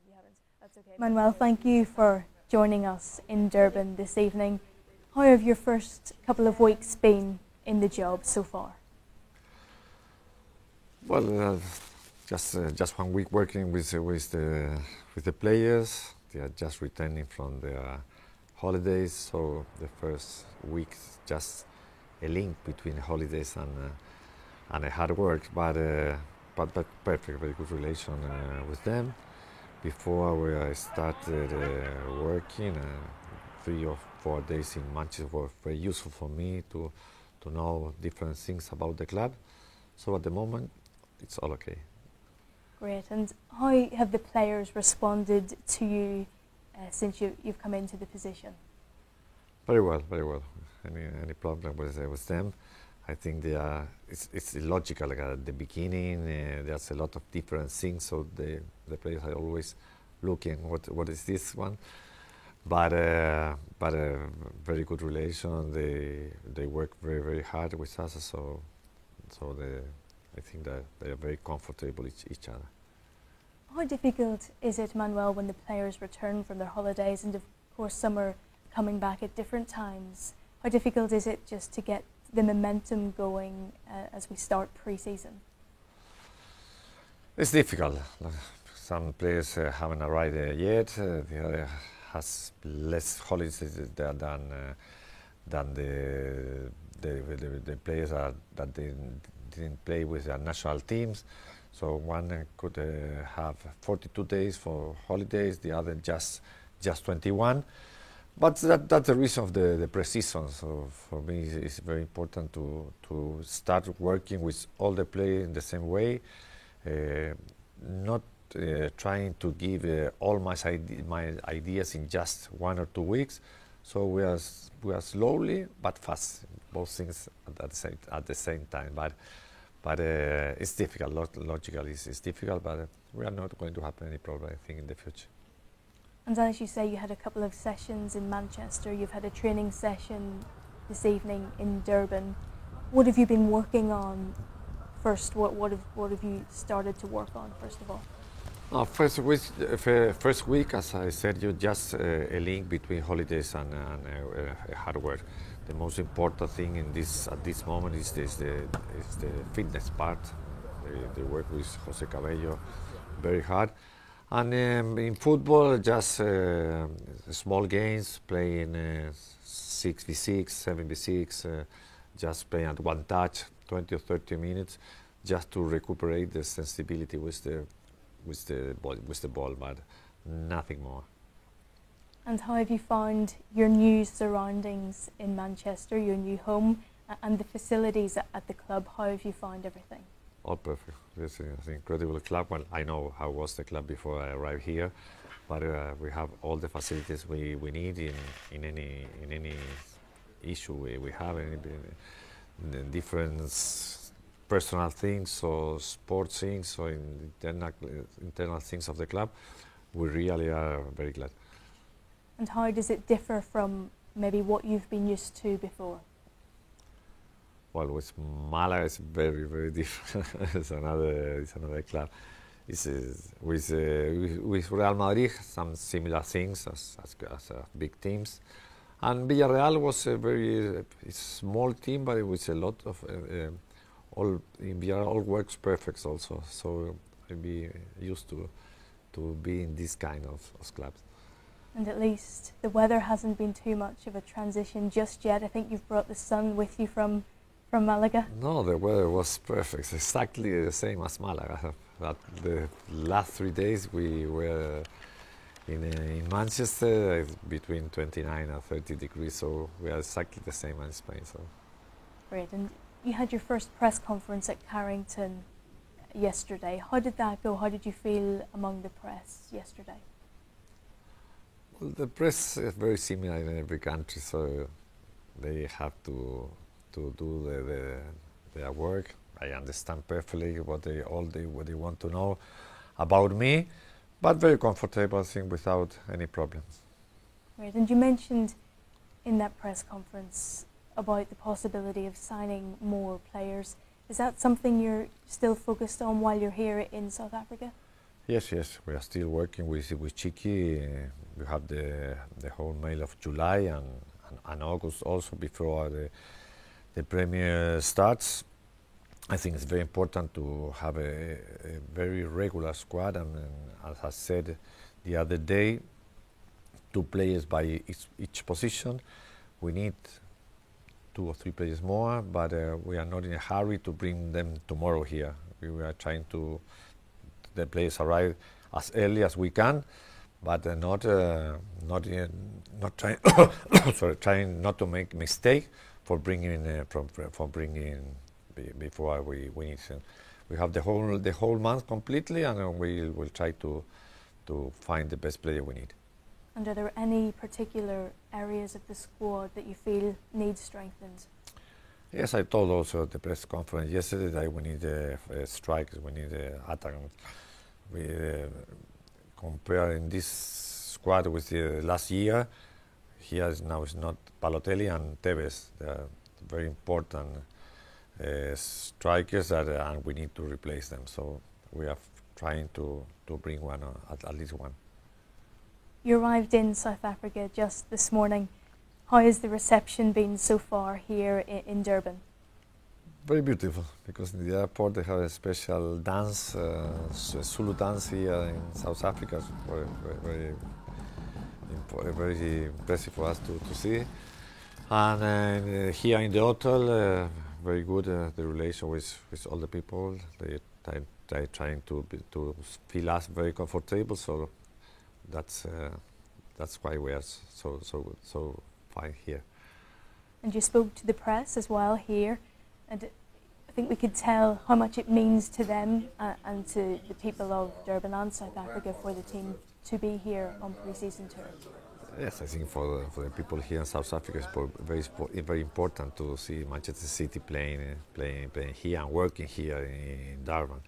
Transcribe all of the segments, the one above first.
you haven't. That's okay. Manuel, thank you for joining us in Durban this evening. How have your first couple of weeks been in the job so far? Well, just 1 week working with the players. They are just returning from their holidays, so the first week just a link between holidays and a hard work, but perfect, very good relation with them. Before I started working, 3 or 4 days in Manchester were very useful for me to know different things about the club. So at the moment, it's all okay. Great. And how have the players responded to you since you've come into the position? Very well, very well. Any problem with them? I think it's illogical. Like at the beginning, there's a lot of different things, so the players are always looking what is this one. But a very good relation. They work very, very hard with us, so I think that they are very comfortable with each other. How difficult is it, Manuel, when the players return from their holidays, and of course some are coming back at different times? How difficult is it just to get the momentum going as we start pre-season? It's difficult. Some players haven't arrived yet. The other has less holidays than the players that they didn't play with their national teams. So one could have 42 days for holidays, the other just 21. But that's the reason of the pre-season. So for me, it's very important to start working with all the players in the same way, not trying to give all my ideas in just 1 or 2 weeks. So we are slowly but fast, both things at the same time. But it's difficult. Logically, it's difficult, but we are not going to have any problem, I think, in the future. And as you say, you had a couple of sessions in Manchester. You've had a training session this evening in Durban. What have you been working on first? What have you started to work on first of all? First week, as I said, you just a link between holidays and hard work. The most important thing at this moment is the fitness part. They work with Jose Cabello very hard. And in football, just small games, playing 6v6, 7v6, just playing at one touch, 20 or 30 minutes, just to recuperate the sensibility with the ball, but nothing more. And how have you found your new surroundings in Manchester, your new home, and the facilities at the club? How have you found everything? All perfect. It's an incredible club. Well, I know how was the club before I arrived here, but we have all the facilities we need in any issue we have, any different personal things or sports things or internal things of the club. We really are very glad. And how does it differ from maybe what you've been used to before? Well, with Malaga, it's very, very different. It's another club. With Real Madrid, some similar things as big teams. And Villarreal was a very small team, but it was a lot of in Villarreal all works perfect also. So I'd be used to be in this kind of clubs. And at least the weather hasn't been too much of a transition just yet. I think you've brought the sun with you from Malaga. No, the weather was perfect, exactly the same as Malaga. But the last 3 days we were in Manchester between 29 and 30 degrees, so we are exactly the same as Spain. So. Great, and you had your first press conference at Carrington yesterday. How did that go? How did you feel among the press yesterday? Well, the press is very similar in every country, so they have to do their work. I understand perfectly what they want to know about me, but very comfortable, I think, without any problems. Right, and you mentioned in that press conference about the possibility of signing more players. Is that something you're still focused on while you're here in South Africa? Yes, yes, we are still working with Chiki. We have the whole mail of July and August also before the premiere starts. I think it's very important to have a very regular squad, and as I said the other day, 2 players by each position. We need 2 or 3 players more, but we are not in a hurry to bring them tomorrow here. We are trying to the players arrive as early as we can, but not trying trying not to make mistake for bringing before we need. We have the whole month completely, and we will try to find the best player we need. And are there any particular areas of the squad that you feel need strengthened? Yes, I told also at the press conference yesterday that we need strikers, we need attack. We comparing this squad with the last year. Here now is not Balotelli and Tevez. They are very important strikers, and we need to replace them. So we are trying to bring one, at least one. You arrived in South Africa just this morning. How has the reception been so far here in Durban? Very beautiful, because in the airport they have a special dance, Zulu dance here in South Africa. It's very impressive for us to see. And here in the hotel, very good the relation with all the people. They trying to feel us very comfortable. So that's why we are so fine here. And you spoke to the press as well here, and I think we could tell how much it means to them and to the people of Durban and South Africa for the team to be here on pre-season tour. Yes, I think for the people here in South Africa, it's very important to see Manchester City playing here and working here in Durban.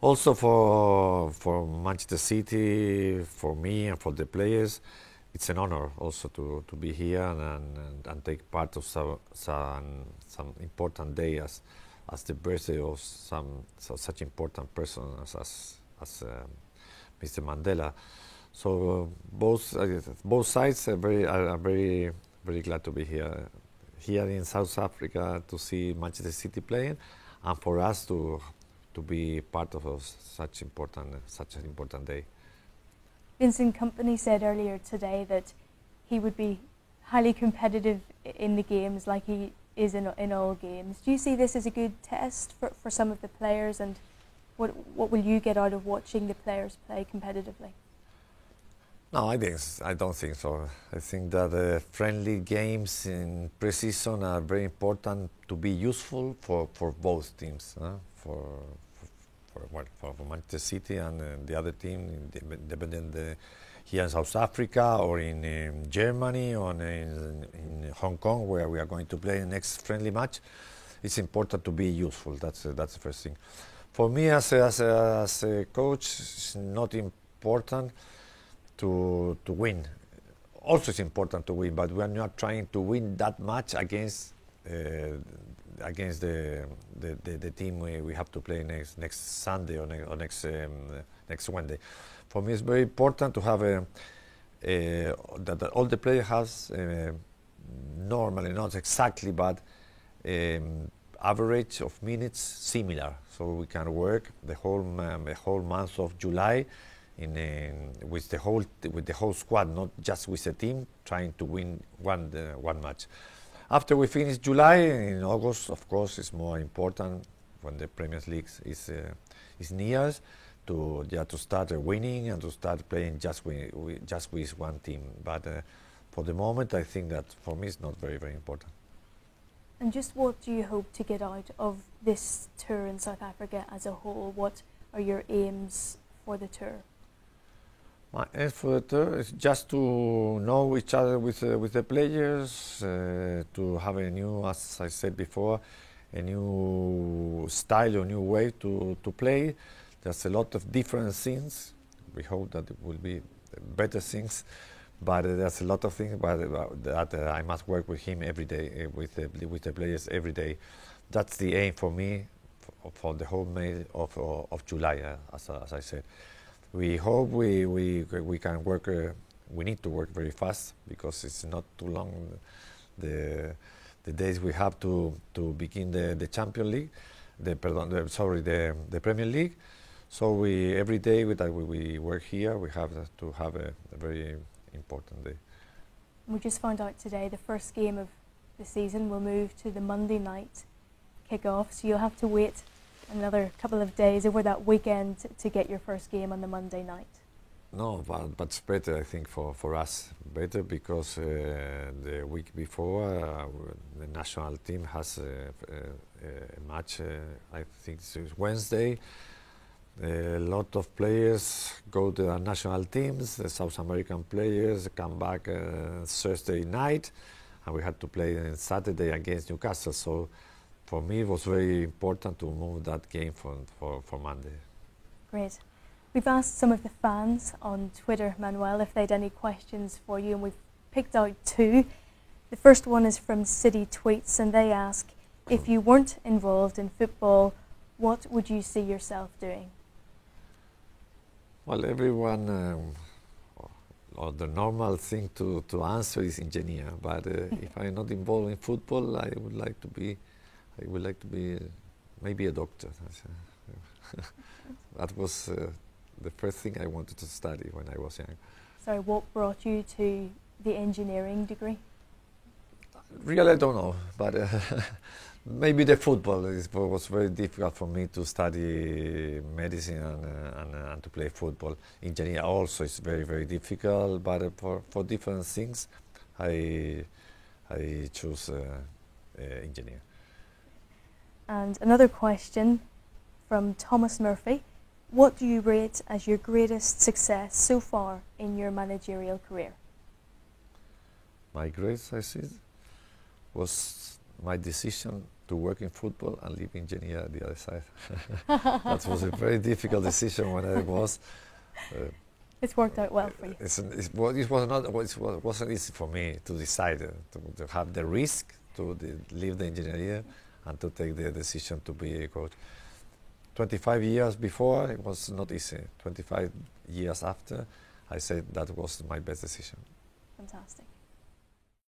Also for Manchester City, for me and for the players, it's an honor also to be here and take part of some important day as the birthday of such important person as Mr. Mandela. So both sides are very glad to be here in South Africa to see Manchester City playing, and for us to be part of such an important day. Vincent Kompany said earlier today that he would be highly competitive in the games, like he is in all games. Do you see this as a good test for some of the players, and what will you get out of watching the players play competitively? No, I don't think so. I think that friendly games in pre-season are very important to be useful for both teams. For Manchester City and the other team, independent here in South Africa or in Germany or in Hong Kong, where we are going to play the next friendly match. It's important to be useful. That's the first thing. For me, as a coach, it's not important to win. Also, it's important to win, but we are not trying to win that much against the team we have to play next Sunday or next Wednesday. For me, it's very important to have that all the players has normally, not exactly, but average of minutes similar, so we can work the whole month of July with the whole squad, not just with the team, trying to win one match. After we finish July, in August, of course, it's more important when the Premier League is near to start winning and to start playing just with one team. But for the moment, I think that for me it's not very important. And just what do you hope to get out of this tour in South Africa as a whole? What are your aims for the tour? My aim for the tour is just to know each other with the players, to have a new, as I said before, a new style or new way to play. There's a lot of different things. We hope that it will be better things, but there's a lot of things that I must work with him every day, with the players every day. That's the aim for me for the whole month of July, as I said. we hope we can work. We need to work very fast because it's not too long. The days we have to begin the Champions League, the Premier League. So every day that we work here, we have to have a very important day. We just found out today the first game of the season will move to the Monday night kickoff, so you'll have to wait another couple of days over that weekend to get your first game on the Monday night. No, but it's better, I think, for us. Better because the week before the national team has a match, I think it's Wednesday. A lot of players go to the national teams, the South American players come back Thursday night, and we had to play on Saturday against Newcastle. So for me, it was very important to move that game for Monday. Great. We've asked some of the fans on Twitter, Manuel, if they had any questions for you, and we've picked out two. The first one is from City Tweets, and they ask, if you weren't involved in football, what would you see yourself doing? Well, everyone, or the normal thing to answer is engineer. But if I'm not involved in football, I would like to be maybe a doctor. That was the first thing I wanted to study when I was young. Sorry, what brought you to the engineering degree? Really, I don't know, but maybe the football was very difficult for me to study medicine and to play football. Engineer also is very, very difficult, but for different things, I choose engineer. And another question from Thomas Murphy. What do you rate as your greatest success so far in your managerial career? My greatest success was my decision to work in football and leave engineer at the other side. That was a very difficult decision when I was. It's worked out well for you. It wasn't easy for me to decide to have the risk to leave the engineer and to take the decision to be a coach. 25 years before, it was not easy. 25 years after, I said that was my best decision. Fantastic.